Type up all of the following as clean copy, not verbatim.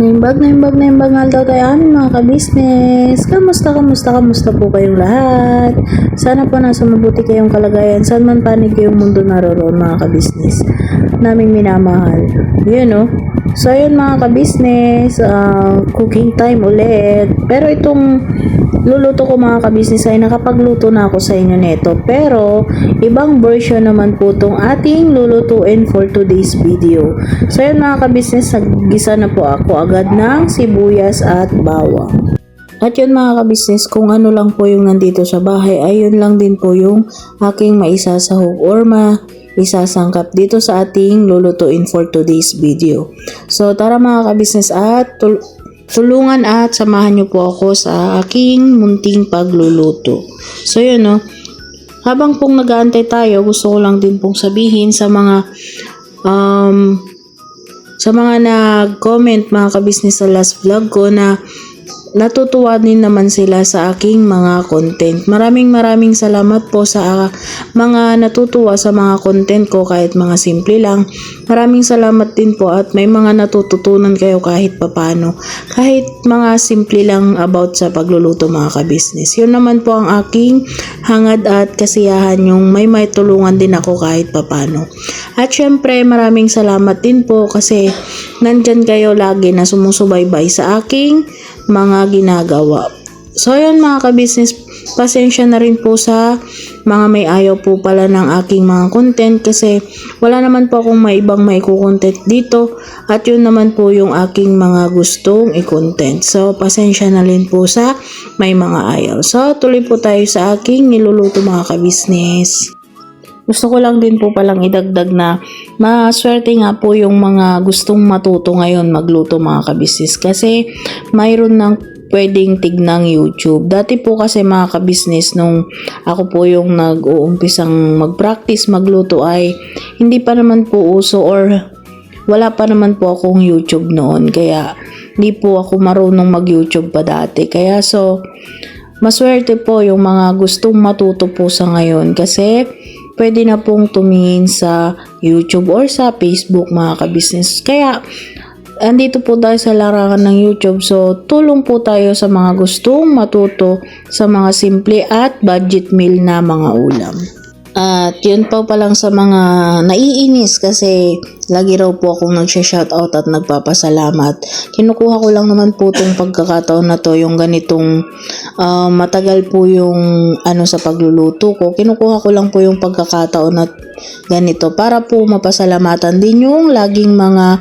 Naimbag daw tayo aming mga ka-business. Kamusta po kayong lahat? Sana po nasa mabuti kayong kalagayan. Saan man panig kayong mundo naroon mga ka-business. Naming minamahal. Yun no? So ayun mga ka-business, cooking time ulit. Pero itong luluto ko mga ka-business ay nakapagluto na ako sa inyo neto. Pero ibang version naman po itong ating lulutuin for today's video. So ayun mga ka-business, naggisa na po ako agad ng sibuyas at bawang. At yun mga ka-business, kung ano lang po yung nandito sa bahay, ayun lang din po yung aking maisasahog or isasangkap dito sa ating lulutuin for today's video. So tara mga ka-business at tulungan at samahan nyo po ako sa aking munting pagluluto. So yun no, habang pong nag-aantay tayo, gusto ko lang din pong sabihin sa mga nag-comment mga ka-business sa last vlog ko na natutuwa din naman sila sa aking mga content. Maraming salamat po sa mga natutuwa sa mga content ko kahit mga simple lang. Maraming salamat din po at may mga natututunan kayo kahit papano. Kahit mga simple lang about sa pagluluto mga ka-business. Yun naman po ang aking hangad at kasiyahan, yung may tulungan din ako kahit papano. At syempre maraming salamat din po kasi nandyan kayo lagi na sumusubaybay sa aking mga ginagawa. So yun mga ka-business, pasensya na rin po sa mga may ayaw po pala ng aking mga content kasi wala naman po akong ibang content dito at yun naman po yung aking mga gustong i-content. So pasensya na rin po sa may mga ayaw. So tuloy po tayo sa aking niluluto mga ka-business. Gusto ko lang din po palang idagdag na maswerte nga po yung mga gustong matuto ngayon magluto mga ka-business kasi mayroon ng pwedeng tignang YouTube. Dati po kasi mga ka-business nung ako po yung nag-uumpisang mag-practice magluto ay hindi pa naman po uso or wala pa naman po akong YouTube noon. Kaya hindi po ako marunong mag-YouTube pa dati. Kaya so maswerte po yung mga gustong matuto po sa ngayon kasi pwede na pong tumingin sa YouTube or sa Facebook mga ka-business. Kaya andito po tayo sa larangan ng YouTube. So tulong po tayo sa mga gustong matuto sa mga simple at budget meal na mga ulam. At yun pa lang sa mga naiinis kasi lagi raw po akong nagsha-shoutout at nagpapasalamat. Kinukuha ko lang naman po itong pagkakataon na to, yung ganitong matagal po yung sa pagluluto ko. Kinukuha ko lang po yung pagkakataon na ganito para po mapasalamatan din yung laging mga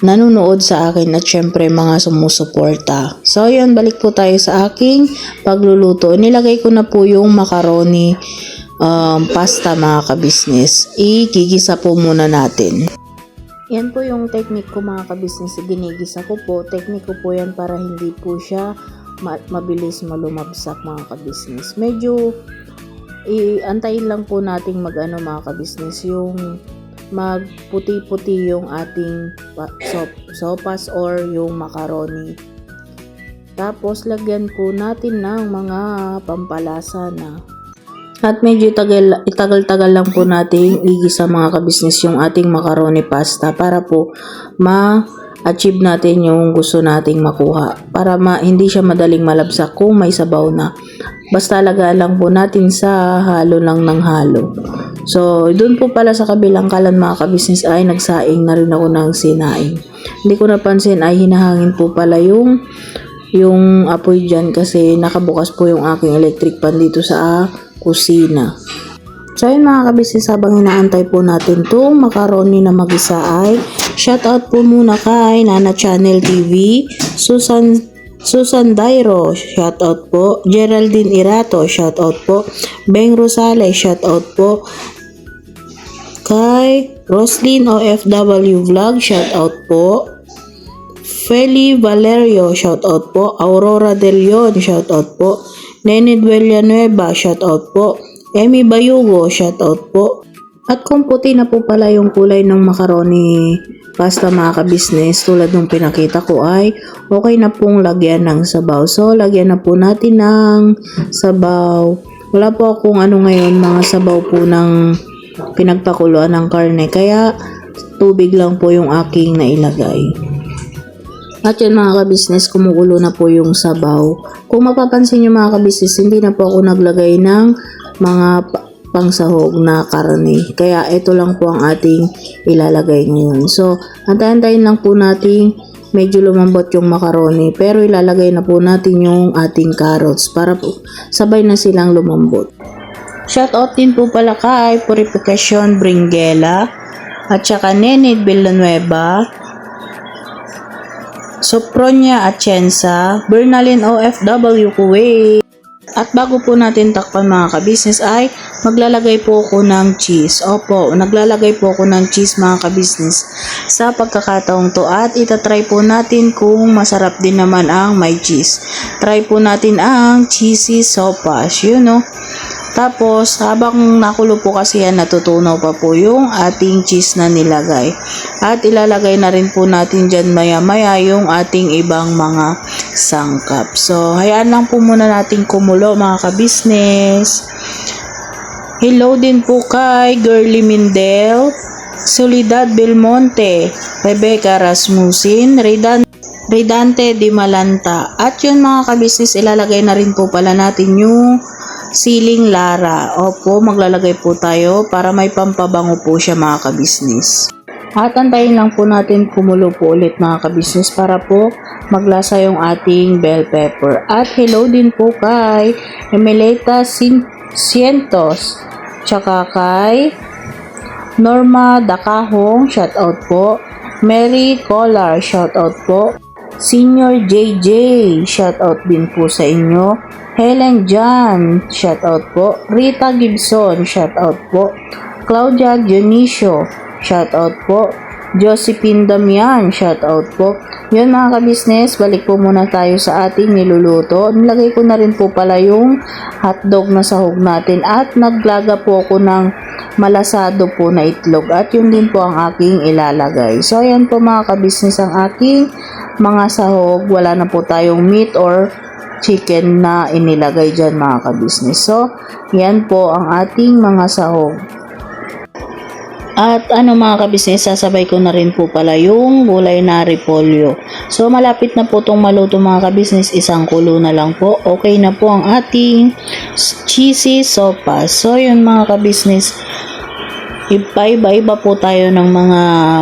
nanonood sa akin at syempre mga sumusuporta. So yun, balik po tayo sa aking pagluluto. Nilagay ko na po yung macaroni pasta mga ka-business. Igigisa po muna natin. Yan po yung technique ko mga ka-business. Ginigisa ko po. Technique ko po yan para hindi po siya mabilis malumabsak mga ka-business. Medyo antayin lang po nating mga ka-business, yung magputi-puti yung ating sopas or yung macaroni. Tapos lagyan po natin ng mga pampalasa na. At medyo itagal-tagal lang po natin igisa mga ka-business yung ating macaroni pasta para po ma-achieve natin yung gusto nating makuha. Para hindi siya madaling malabsak kung may sabaw na. Basta lagaan lang po natin sa halo lang ng halo. So, doon po pala sa kabilang kalan mga ka-business ay nagsaing na rin ako ng sinaing. Hindi ko napansin ay hinahangin po pala yung apoy dyan kasi nakabukas po yung aking electric pan dito sa kusina. So ayun mga ka-business, habang inaantay po natin itong macaroni na magisa ay shoutout po muna kay Nana Channel TV, Susan Dairo, shoutout po, Geraldine Irato, shoutout po, Beng Rosales, shoutout po, kay Roslyn OFW Vlog, shoutout po, Feli Valerio, shoutout po, Aurora De Leon, shoutout po, Nenid Villanueva, shoutout po, Emmy Bayugo, shoutout po. At kung puti na po pala yung kulay ng macaroni pasta mga ka-business tulad ng pinakita ko ay okay na pong lagyan ng sabaw. So lagyan na po natin ng sabaw. Wala po akong ngayon mga sabaw po ng pinagpakuluan ng karne kaya tubig lang po yung aking nailagay. At yun mga kabisnes, kumukulo na po yung sabaw. Kung mapapansin nyo mga kabisnes, hindi na po ako naglagay ng mga pangsahog na karne. Kaya ito lang po ang ating ilalagay ngayon. So, antayin lang po natin medyo lumambot yung macaroni. Pero ilalagay na po natin yung ating carrots para po sabay na silang lumambot. Shoutout din po pala kay Purification Bringuela at saka Nenid Villanueva, Sopronia Atienza, Bernalyn OFW Kuwait. At bago po natin takpan mga kabisnes ay maglalagay po ako ng cheese. Opo, naglalagay po ako ng cheese mga kabisnes sa pagkakataong to at itatry po natin kung masarap din naman ang may cheese. Try po natin ang cheesy sopas, yun no. Tapos, habang nakulo po kasi yan, natutunaw pa po yung ating cheese na nilagay. At ilalagay na rin po natin dyan maya-maya yung ating ibang mga sangkap. So, hayaan lang po muna natin kumulo mga kabisnes. Hello din po kay Girly Mindel, Soledad Belmonte, Rebecca Rasmusin, Redante Di Malanta. At yun mga kabisnes, ilalagay na rin po pala natin yung siling Lara. Opo, maglalagay po tayo para may pampabango po siya mga kabisnes. At antayin lang po natin kumulo po ulit mga kabisnes para po maglasa yung ating bell pepper. At hello din po kay Emeleta Cientos, tsaka kay Norma Dakahong, shoutout po. Mary Collar, shoutout po. Senior JJ, shoutout din po sa inyo. Helen Jan, shoutout po. Rita Gibson, shoutout po. Claudia Dionisio, shoutout po. Josephine Damian, shoutout po. Yun mga kabisnes, balik po muna tayo sa ating niluluto. Nilagay ko na rin po pala yung hotdog na sahog natin at naglaga po ako ng malasado po na itlog at yun din po ang aking ilalagay. So ayan po mga kabisnes ang aking mga sahog. Wala na po tayong meat or chicken na inilagay dyan mga kabisnes. So, yan po ang ating mga sahog. At mga kabisnes, sasabay ko na rin po pala yung gulay na repolyo. So, malapit na po itong maluto mga kabisnes. Isang kulo na lang po. Okay na po ang ating cheesy sopas. So, yun mga kabisnes, iba-iba po tayo ng mga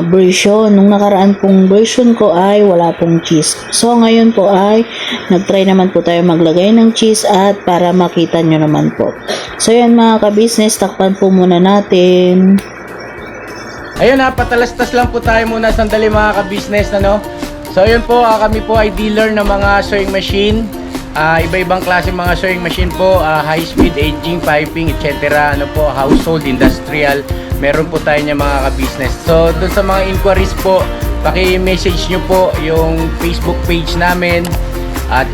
version. Nung nakaraan pong version ko ay wala pong cheese. So, ngayon po ay nagtry naman po tayo maglagay ng cheese at para makita nyo naman po. So, yan mga kabisnes, takpan po muna natin. Ayun ha, patalastas lang po tayo muna sandali mga kabisnes, ano? So, yun po, kami po ay dealer ng mga sewing machine. Iba-ibang klase mga sewing machine po, high-speed, aging, piping, etc. Ano po, household, industrial. Meron po tayo niya mga ka-business. So, dun sa mga inquiries po, paki-message nyo po yung Facebook page namin at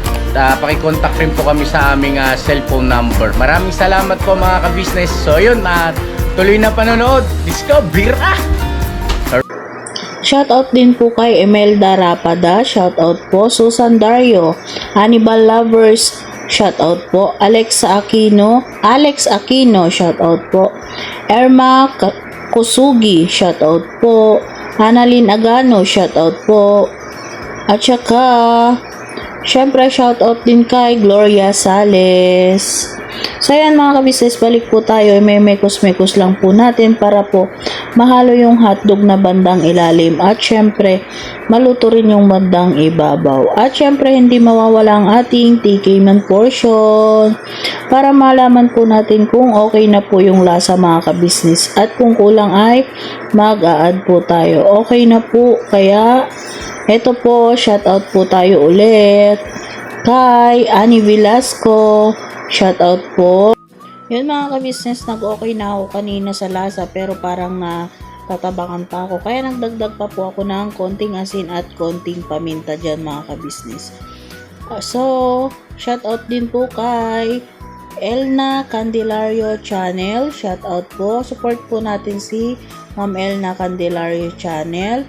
paki-contact rin po kami sa aming cellphone number. Maraming salamat po mga ka-business. So, yun, tuloy na panonood. Discover! Shoutout din po kay Emelda Rapada, shoutout po. Susan Dario, Hannibal Lovers, shoutout po. Alex Aquino, shoutout po. Erma Kusugi, shoutout po. Annalyn Agano, shoutout po. At saka, syempre shoutout din kay Gloria Sales. So yan mga kabisnes, balik po tayo. May mekos-mekos lang po natin para po mahalo yung hotdog na bandang ilalim. At syempre, maluto rin yung bandang ibabaw. At syempre, hindi mawawala ang ating TK man portion. Para malaman po natin kung okay na po yung lasa mga kabisnes. At kung kulang ay mag-a-add po tayo. Okay na po. Kaya, eto po, shoutout po tayo ulit kay Annie Velasco. Shoutout po. Yun mga ka-business, nag-okay na ako kanina sa lasa pero parang natatabangan pa ako. Kaya nagdagdag pa po ako ng konting asin at konting paminta dyan mga ka-business. So, shoutout din po kay Elna Candelario Channel. Shoutout po. Support po natin si Ma'am Elna Candelario Channel.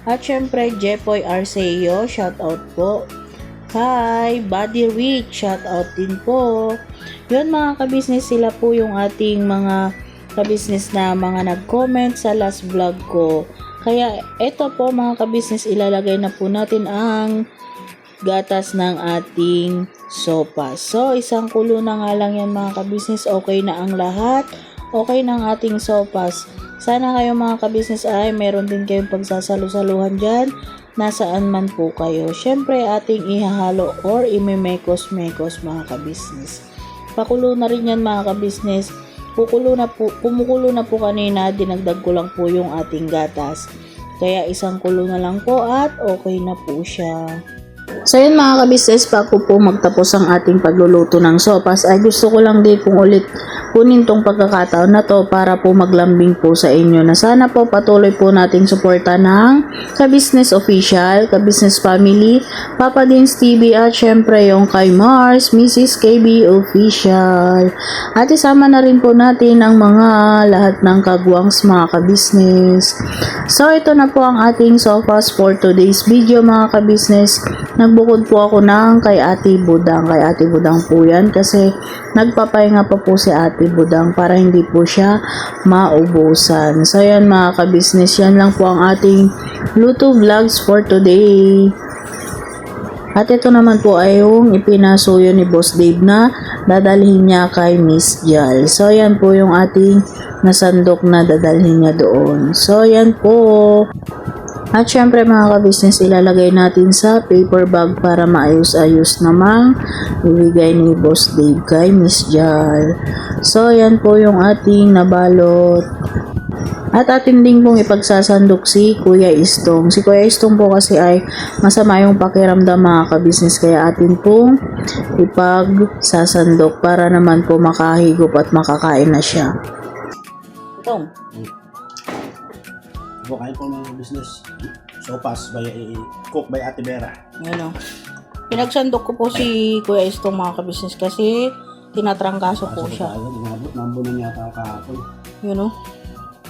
At syempre, Jepoy Arceo. Shoutout po. Hi, Buddy Rich, shout out din po. Yun mga ka-business, sila po yung ating mga ka-business na mga nag-comment sa last vlog ko. Kaya eto po mga kabisnes, ilalagay na po natin ang gatas ng ating sopas. So, isang kulo na nga lang yan mga kabisnes. Okay na ang lahat. Okay na ang ating sopas. Sana kayo mga kabisnes ay meron din kayong pagsasalu-saluhan dyan. Nasaan man po kayo. Syempre, ating ihahalo or imemekos-mekos mga kabisnes. Pakulo na rin yan mga kabisnes. Kumukulo na po kanina. Dinagdag ko lang po yung ating gatas. Kaya isang kulo na lang po at okay na po siya. So yun mga kabisnes, bago po magtapos ang ating pagluluto ng sopas ay gusto ko lang din pong ulit kunin tong pagkakataon na to para po maglambing po sa inyo na sana po patuloy po nating suporta ng Ka-Business Official, Ka-Business Family, Papa Dins TV at syempre yung kay Mars, Mrs. KB Official. At isama na rin po natin ang mga lahat ng kagwangs mga ka-business. So ito na po ang ating sopas for today's video mga ka-business. Nagbukod po ako ng kay Ate Budang. Kay Ate Budang po yan kasi nagpapahinga pa po si Ate Budang para hindi po siya maubusan. So yan mga ka-business, yan lang po ang ating luto vlogs for today. At ito naman po ay yung ipinasuyo ni Boss Dave na dadalhin niya kay Miss Jal. So yan po yung ating nasandok na dadalhin niya doon. So yan po. At syempre mga ka-business, ilalagay natin sa paper bag para maayos-ayos namang ibigay ni Boss Dave kay Miss Jal. So yan po yung ating nabalot. At atin din pong ipagsasandok si Kuya Istong. Si Kuya Istong po kasi ay masama yung pakiramdam mga ka-business, kaya atin pong ipagsasandok para naman po makahigop at makakain na siya. Itong. Kain po mga business. Sopas by cook by Ate Vera. Ano? Pinagsandok ko po si Kuya Istong mga ka-business kasi tinatrangkaso po siya. Inabot ng bulan yata kahapon. Yun o.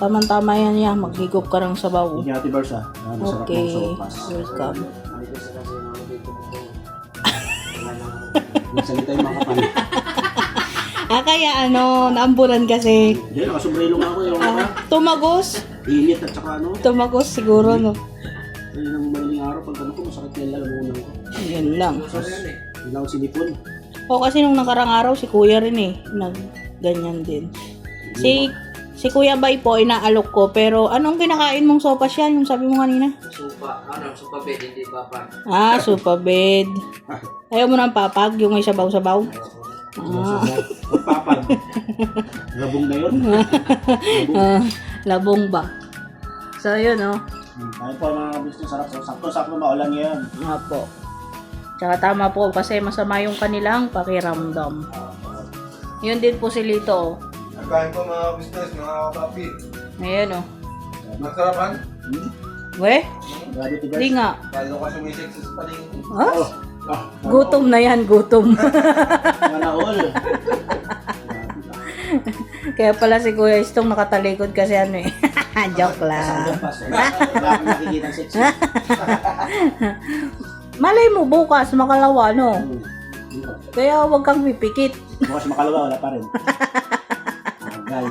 Tama-tama yan yan. Maghigop ka ng sabaw. Hindi Ate Versa. Masarap Okay. ng sopas. Welcome. Nagsalita yung mga kapal. Kaya naambulan kasi. Hindi, nakasombrero nga ako yung Tumagos. init at saka Tumagos siguro, no? Ayun ang madaling araw pag ko, masakit yung lalamunan ko. Yun lang. Hindi ako sinipon. O kasi nung nakarang araw, si Kuya rin eh. Ganyan din. Si Kuya Bay po, inaalok ko. Pero anong kinakain mong sopas yan? Yung sabi mo kanina? Supa bed, hindi papa. Supa bed. Ayaw mo ng papag, yung may sabaw-sabaw? Pagpapag. Labong na yun. Labong ba? So, yun Tayo po mga business, sakto-sakto maulan yan. Nga po. Tsaka tama po kasi masama yung kanilang pakiramdam. Yun din po si Lito. Nagkain ko mga business, mga kapapi. Ayan Nagsarapan? We? Grabe Ate Hindi Versa. nga. Lalo ka sumisiksis pa rin. Gutom na yan, gutom. Mana all. Kaya pala si Kuya Istong nakatalikod kasi Joke lang. Wala akong nakikita ng sexy. Malay mo bukas, makalawa, no? Kaya huwag kang pipikit. Bukas makalawa, wala pa rin. Agay.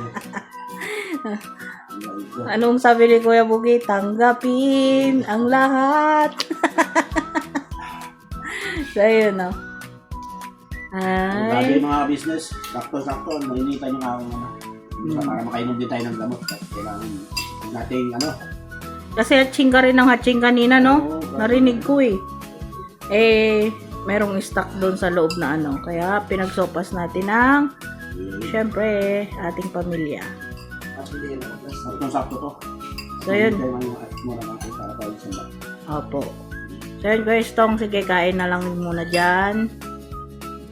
Anong sabi ni Kuya Bugi? Tanggapin ang lahat. So, yun, Grabe Ay. mga business, sakto-sakto, mainitan yung aking para makainom din tayo ng gamot. Kailangan nating Kasi hatching ka rin ng hatching kanina, no? Narinig ko eh. Merong stock doon sa loob na Kaya pinagsopas natin ang, syempre, ating pamilya. sakto-sakto to. So, yun. Kaya muna lang para tayo sa bag. Opo. So, yun guys, Tong. Sige, kain na lang muna dyan.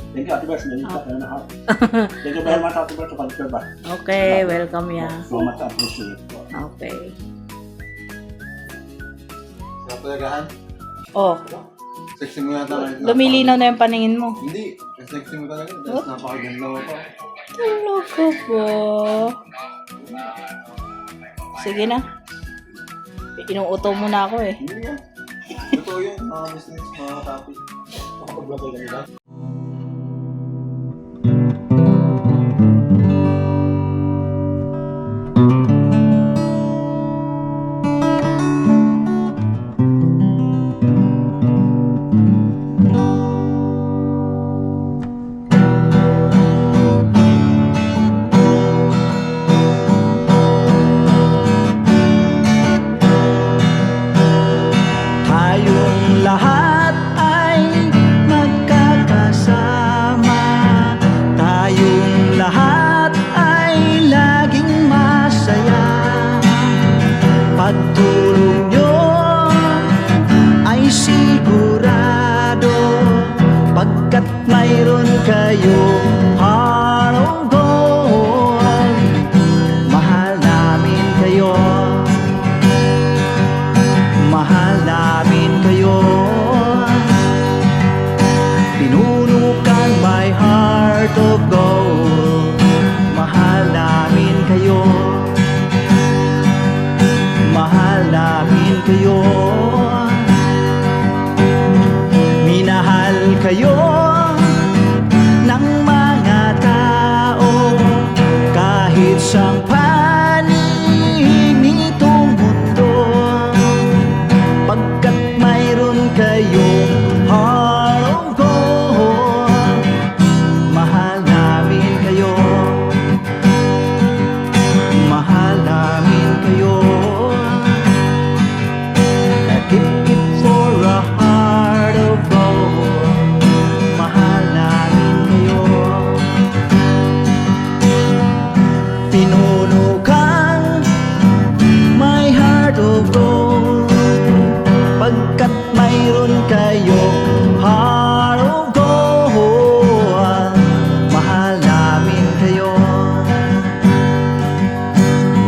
Thank you, Ate Bers. Nalipat na lahat. Thank you very much, Ate Bers, sa pag-serve ba? Okay, welcome ya. So much appreciate. Okay. Sa palagahan, Oh, sexy mo yata. lumilinaw na yung paningin mo. Hindi, sexy mo talaga. Dahil napakaganda mo pa. Talaga ba? Sige na. Inuuto mo na ako eh. Hindi yan. Ito yun, mga business, mga topic. Nakapag-vlog kayo nila. kayo, heart of gold. Mahal namin kayo, mahal namin kayo. Pinunukan my heart of gold. Mahal namin kayo, mahal namin kayo. Minahal kayo ng mga tao kahit saan panig nitong mundo, pagkat mayroon kayong heart of gold. Mahal namin kayo, mahal namin kayo. Keep it for a heart of gold. Mahal namin kayo. Pinunukan my heart of gold, pagkat mayroon kayo heart of gold. Mahal namin kayo,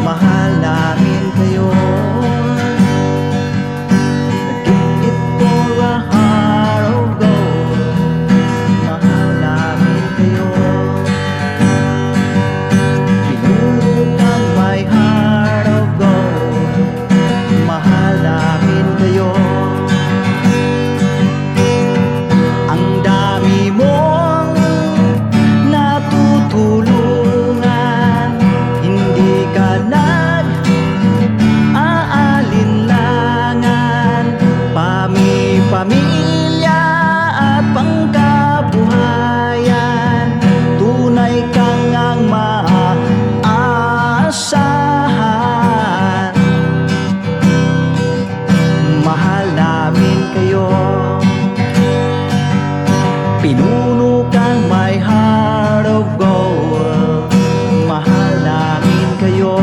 mahal namin kayo. Keep it for a heart of gold. Mahal namin kayo. Pinunukan my heart of gold. Mahal namin kayo. Ang dami mong natutulungan, hindi ka nag-aalinlangan. Pamilya at pangkabuhayan, tunay kang ang maaasahan. Mahal namin kayo. Pinunukan my heart of gold. Mahal namin kayo.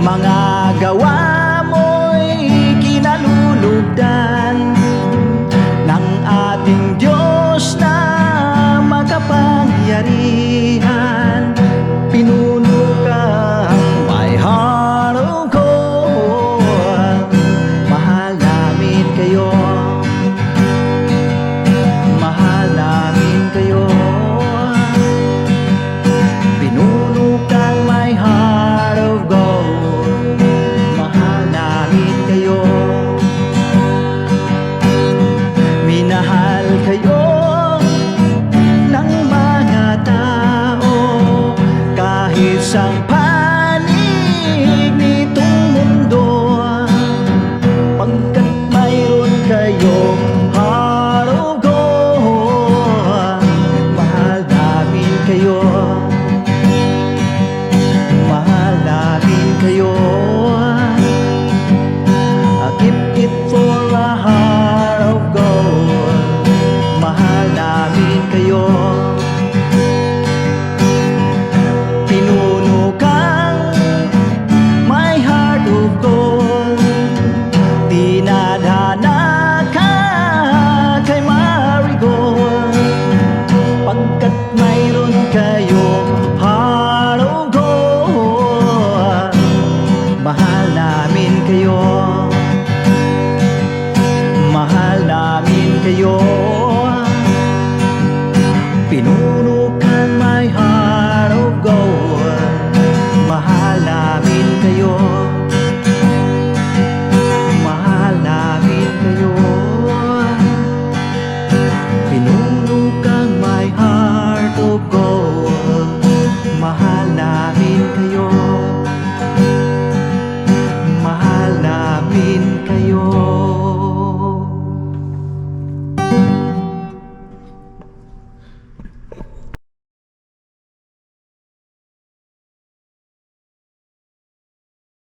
Mga gawa mo'y kinalulugdan ng ating Diyos na makapangyarihan. Pinunukan my heart of gold. Mahal namin kayo, mahal namin kayo. Pinunukan my heart of gold. Mahal namin kayo. Minahal kayo ng mga tao kahit saan